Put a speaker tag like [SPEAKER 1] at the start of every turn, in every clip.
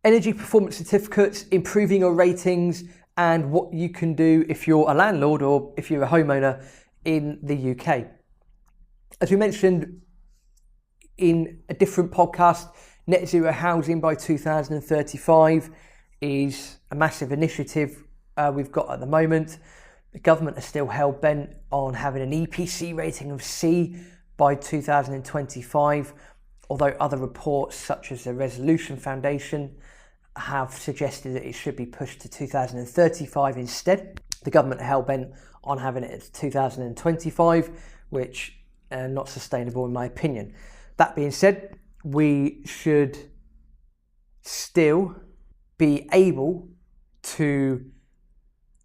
[SPEAKER 1] energy performance certificates, improving your ratings, and what you can do if you're a landlord or if you're a homeowner in the UK. As we mentioned in a different podcast, net zero housing by 2035 is a massive initiative we've got at the moment. The government are still hell-bent on having an EPC rating of C by 2025, although other reports such as the Resolution Foundation have suggested that it should be pushed to 2035 instead. The government are hell-bent on having it at 2025, which is not sustainable in my opinion. That being said, we should still be able to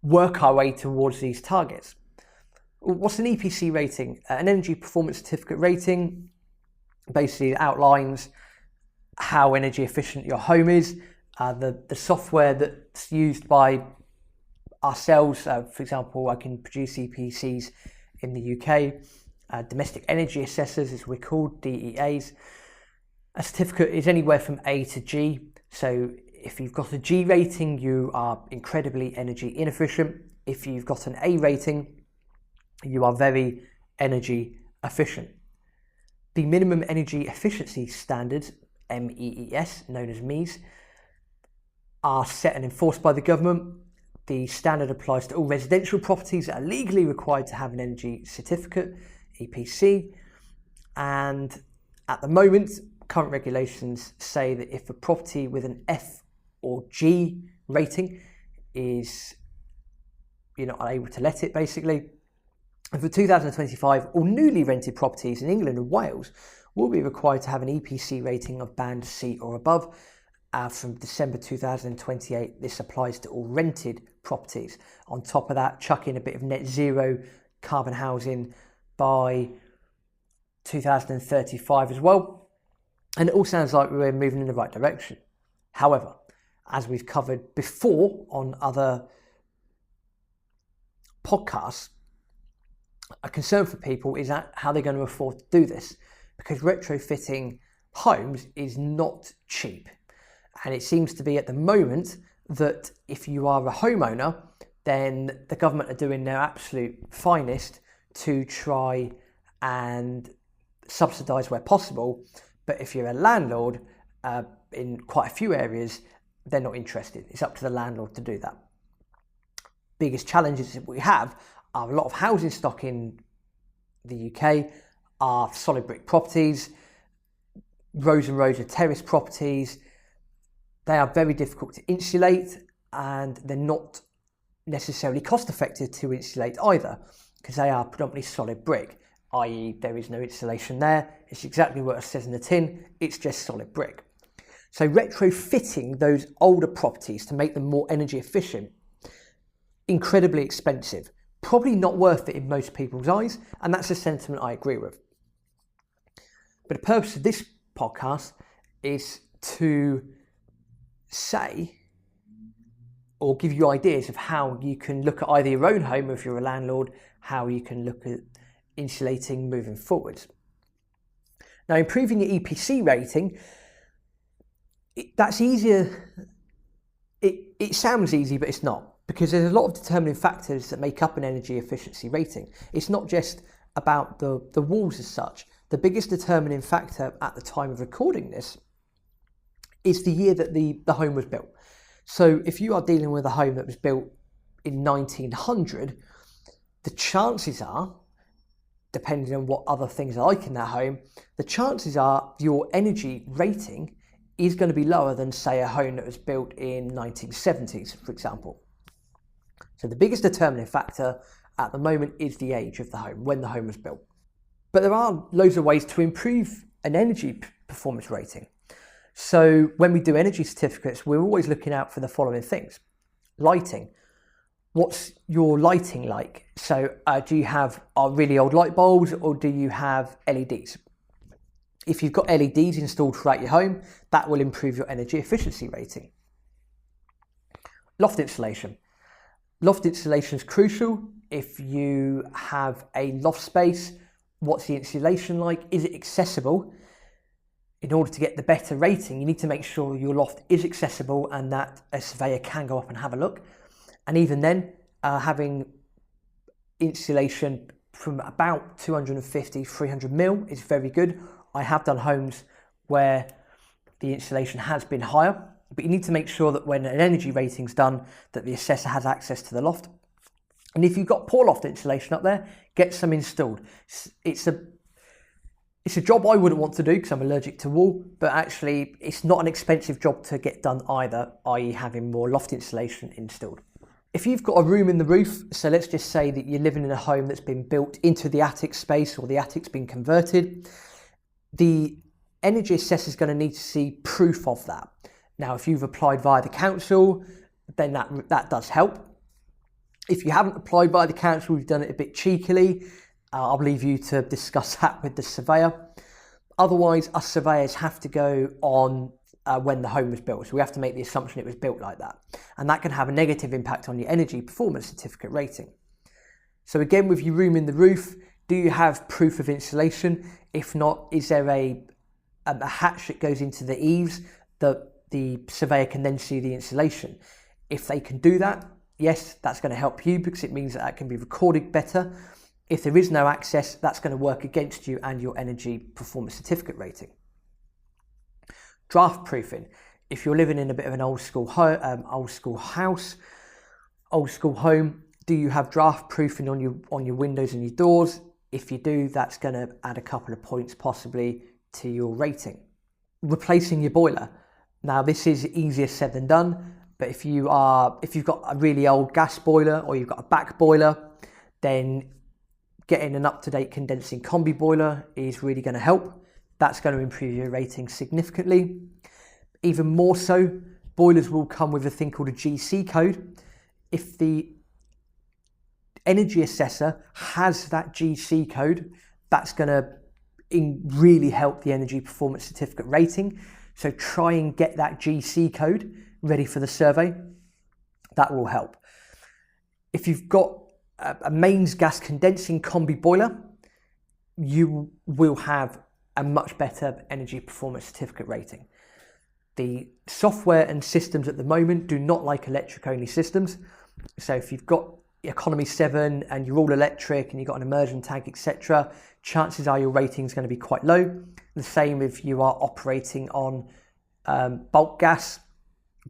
[SPEAKER 1] work our way towards these targets. What's an EPC rating? An energy performance certificate rating basically outlines how energy efficient your home is. The software that's used by ourselves, for example, I can produce EPCs in the UK, domestic energy assessors as we're called, DEAs. A certificate is anywhere from A to G. So if you've got a G rating, you are incredibly energy inefficient. If you've got an A rating, you are very energy efficient. The minimum energy efficiency standards, MEES, known as MEES, are set and enforced by the government. The standard applies to all residential properties that are legally required to have an energy certificate, EPC. And at the moment, current regulations say that if a property with an F or G rating is, you're not able to let it basically. And for 2025, all newly rented properties in England and Wales will be required to have an EPC rating of band C or above. From December 2028, this applies to all rented properties. On top of that, chuck in a bit of net zero carbon housing by 2035 as well. And it all sounds like we're moving in the right direction. However, as we've covered before on other podcasts, a concern for people is that how they're going to afford to do this, because retrofitting homes is not cheap. And it seems to be at the moment that if you are a homeowner, then the government are doing their absolute finest to try and subsidise where possible. But if you're a landlord, in quite a few areas, they're not interested. It's up to the landlord to do that. Biggest challenges that we have are a lot of housing stock in the UK are solid brick properties, rows and rows of terrace properties. They are very difficult to insulate, and they're not necessarily cost effective to insulate either, because they are predominantly solid brick, i.e. there is no insulation there. It's exactly what it says in the tin, it's just solid brick. So retrofitting those older properties to make them more energy efficient, incredibly expensive, probably not worth it in most people's eyes, and that's a sentiment I agree with. But the purpose of this podcast is to say or give you ideas of how you can look at either your own home, or if you're a landlord, how you can look at insulating moving forwards. Now, improving your EPC rating, that's easier. It sounds easy, but it's not, because there's a lot of determining factors that make up an energy efficiency rating. It's not just about the walls as such. The biggest determining factor at the time of recording this is the year that the home was built. So if you are dealing with a home that was built in 1900, the chances are, depending on what other things are like in that home, the chances are your energy rating is going to be lower than, say, a home that was built in 1970s, for example. So the biggest determining factor at the moment is the age of the home, when the home was built. But there are loads of ways to improve an energy performance rating. So when we do energy certificates, we're always looking out for the following things. Lighting. What's your lighting like? So do you have really old light bulbs, or do you have LEDs? If you've got LEDs installed throughout your home, that will improve your energy efficiency rating. Loft insulation. Loft insulation is crucial. If you have a loft space, what's the insulation like? Is it accessible? in order to get the better rating, you need to make sure your loft is accessible and that a surveyor can go up and have a look. And even then, having insulation from about 250, 300 mil is very good. I have done homes where the insulation has been higher, but you need to make sure that when an energy rating's done, that the assessor has access to the loft. And if you've got poor loft insulation up there, get some installed. It's a job I wouldn't want to do because I'm allergic to wool, but actually it's not an expensive job to get done either, i.e. having more loft insulation installed. If you've got a room in the roof, so let's just say that you're living in a home that's been built into the attic space or the attic's been converted, the energy assessor is going to need to see proof of that. Now, if you've applied via the council, then that does help. If you haven't applied via the council, you've done it a bit cheekily, I'll leave you to discuss that with the surveyor. Otherwise, us surveyors have to go on when the home was built. So we have to make the assumption it was built like that. And that can have a negative impact on your energy performance certificate rating. So again, with your room in the roof, do you have proof of insulation? If not, is there a hatch that goes into the eaves that the surveyor can then see the insulation? If they can do that, yes, that's going to help you because it means that can be recorded better. If there is no access, that's going to work against you and your energy performance certificate rating. Draft proofing. If you're living in a bit of an old school house, old school home, do you have draft proofing on your windows and your doors? If you do, that's going to add a couple of points possibly to your rating. Replacing your boiler. Now, this is easier said than done, but if you've got a really old gas boiler or you've got a back boiler, then getting an up-to-date condensing combi boiler is really going to help. That's going to improve your rating significantly. Even more so, boilers will come with a thing called a GC code. If the energy assessor has that GC code, that's going to really help the energy performance certificate rating. So try and get that GC code ready for the survey. That will help. If you've got a mains gas condensing combi boiler, you will have a much better energy performance certificate rating. The software and systems at the moment do not like electric only systems. So if you've got economy 7 and you're all electric and you've got an immersion tank, etc., chances are your rating is going to be quite low. The same if you are operating on bulk gas,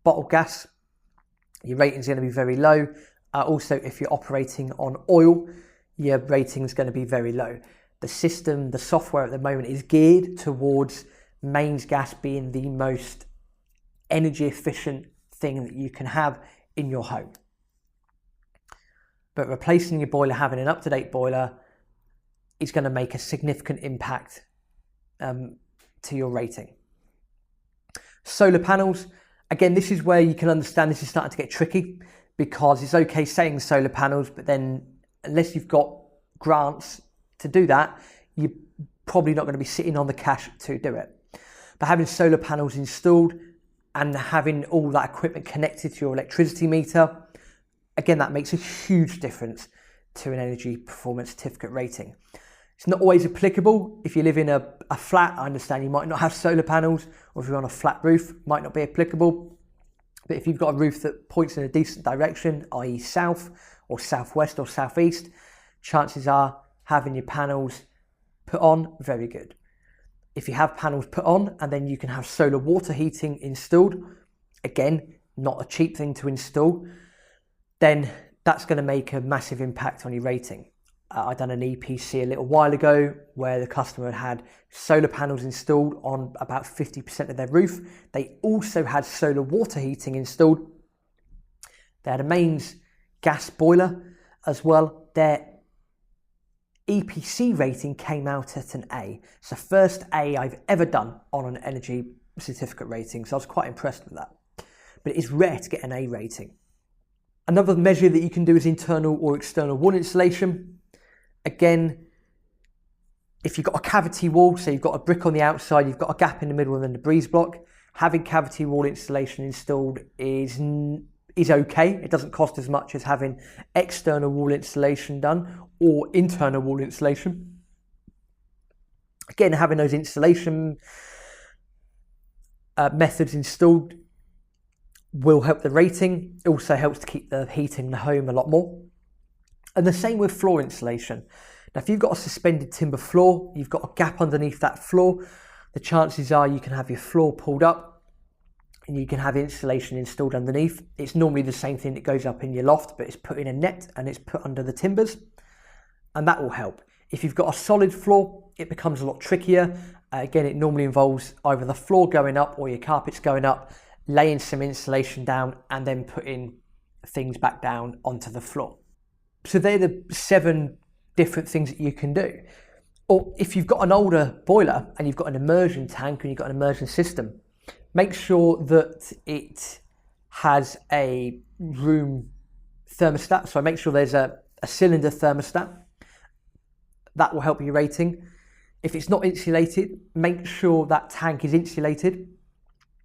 [SPEAKER 1] bottled gas, your rating is going to be very low. Also, if you're operating on oil, your rating is going to be very low. The system, the software at the moment is geared towards mains gas being the most energy efficient thing that you can have in your home. But replacing your boiler, having an up-to-date boiler, is going to make a significant impact to your rating. Solar panels, again, this is where you can understand this is starting to get tricky, because it's okay saying solar panels, but then unless you've got grants to do that, you're probably not going to be sitting on the cash to do it. But having solar panels installed and having all that equipment connected to your electricity meter, again, that makes a huge difference to an energy performance certificate rating. It's not always applicable. If you live in a flat, I understand you might not have solar panels, or if you're on a flat roof, might not be applicable. But if you've got a roof that points in a decent direction, i.e. south or southwest or southeast, chances are having your panels put on, very good. If you have panels put on and then you can have solar water heating installed, again, not a cheap thing to install, then that's going to make a massive impact on your rating. I done an EPC a little while ago where the customer had solar panels installed on about 50% of their roof. They also had solar water heating installed. They had a mains gas boiler as well. Their EPC rating came out at an A. It's the first A I've ever done on an energy certificate rating, so I was quite impressed with that. But it is rare to get an A rating. Another measure that you can do is internal or external wall insulation. Again, if you've got a cavity wall, so you've got a brick on the outside, you've got a gap in the middle and then the breeze block, having cavity wall insulation installed is okay. It doesn't cost as much as having external wall insulation done or internal wall insulation. Again, having those insulation methods installed will help the rating. It also helps to keep the heating in the home a lot more. And the same with floor insulation. Now, if you've got a suspended timber floor, you've got a gap underneath that floor, the chances are you can have your floor pulled up and you can have insulation installed underneath. It's normally the same thing that goes up in your loft, but it's put in a net and it's put under the timbers, and that will help. If you've got a solid floor, it becomes a lot trickier. Again, it normally involves either the floor going up or your carpets going up, laying some insulation down and then putting things back down onto the floor. So they're the 7 different things that you can do. Or if you've got an older boiler and you've got an immersion tank and you've got an immersion system, make sure that it has a room thermostat. So make sure there's a cylinder thermostat. That will help your rating. If it's not insulated, make sure that tank is insulated.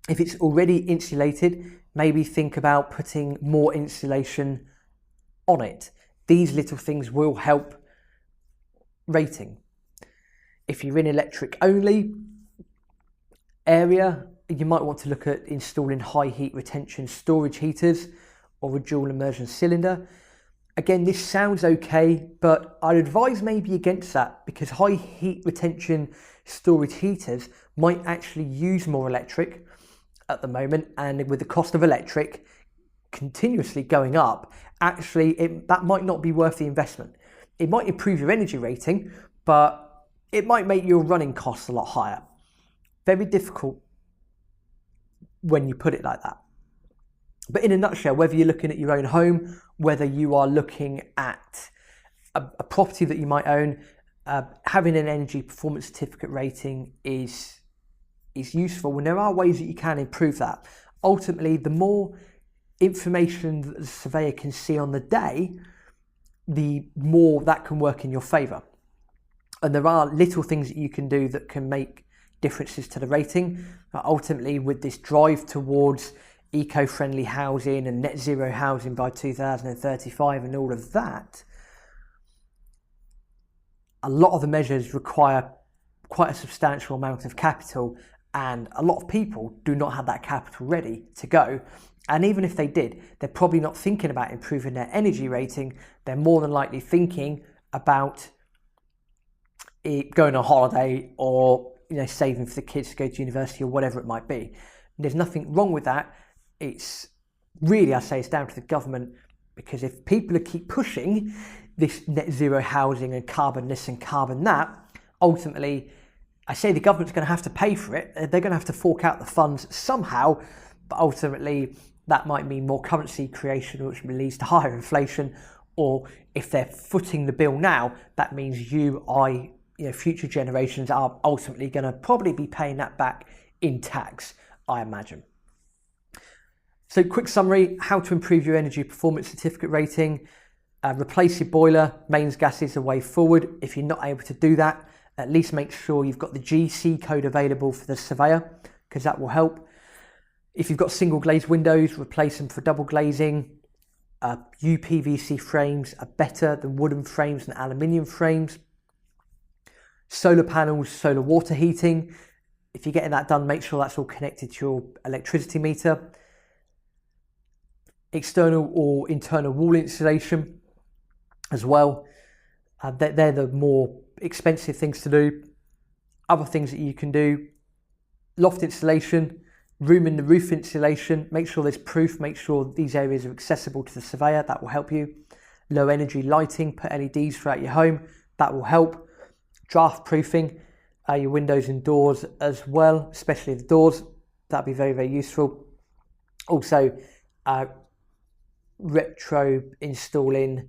[SPEAKER 1] If it's already insulated, maybe think about putting more insulation on it. These little things will help rating. If you're in electric only area, you might want to look at installing high heat retention storage heaters or a dual immersion cylinder. Again, this sounds okay, but I'd advise maybe against that, because high heat retention storage heaters might actually use more electric at the moment, and with the cost of electric continuously going up, actually that might not be worth the investment. It might improve your energy rating, but it might make your running costs a lot higher. Very difficult when you put it like that. But in a nutshell, whether you're looking at your own home, whether you are looking at a property that you might own, having an energy performance certificate rating is useful, and there are ways that you can improve that. Ultimately, the more information that the surveyor can see on the day, the more that can work in your favour. And there are little things that you can do that can make differences to the rating. Ultimately, with this drive towards eco-friendly housing and net zero housing by 2035 and all of that, a lot of the measures require quite a substantial amount of capital, and a lot of people do not have that capital ready to go. And even if they did, they're probably not thinking about improving their energy rating. They're more than likely thinking about going on holiday or saving for the kids to go to university or whatever it might be. And there's nothing wrong with that. It's really, I say, it's down to the government, because if people keep pushing this net zero housing and carbon this and carbon that, ultimately, I say the government's going to have to pay for it. They're going to have to fork out the funds somehow, but ultimately that might mean more currency creation, which leads to higher inflation. Or if they're footing the bill now, that means future generations are ultimately going to probably be paying that back in tax, I imagine. So quick summary, how to improve your energy performance certificate rating. Replace your boiler, mains gas is the way forward. If you're not able to do that, at least make sure you've got the GC code available for the surveyor, because that will help. If you've got single glazed windows, replace them for double glazing. UPVC frames are better than wooden frames and aluminium frames. Solar panels, solar water heating. If you're getting that done, make sure that's all connected to your electricity meter. External or internal wall insulation as well. They're the more expensive things to do. Other things that you can do: loft insulation, room in the roof insulation. Make sure there's proof. Make sure these areas are accessible to the surveyor. That will help you. Low energy lighting. Put LEDs throughout your home. That will help. Draft proofing your windows and doors as well, especially the doors. That'd be very, very useful. Also, retro installing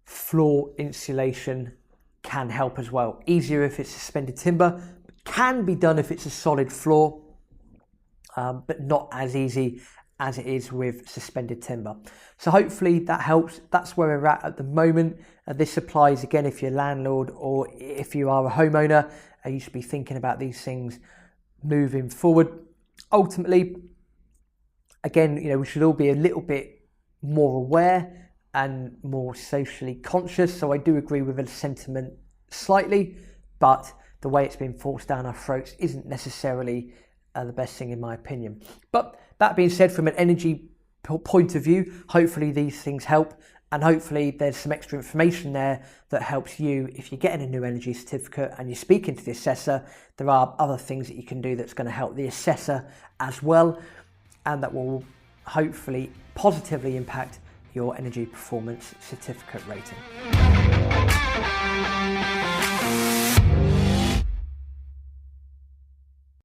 [SPEAKER 1] floor insulation can help as well. Easier if it's suspended timber, can be done if it's a solid floor, but not as easy as it is with suspended timber. So hopefully that helps. That's where we're at the moment. This applies again if you're a landlord or if you are a homeowner. You should be thinking about these things moving forward. Ultimately, again, we should all be a little bit more aware and more socially conscious. So I do agree with the sentiment slightly, but the way it's been forced down our throats isn't necessarily the best thing in my opinion. But that being said, from an energy point of view, hopefully these things help, and hopefully there's some extra information there that helps you if you're getting a new energy certificate and you're speaking to the assessor. There are other things that you can do that's going to help the assessor as well, and that will hopefully positively impact your energy performance certificate rating.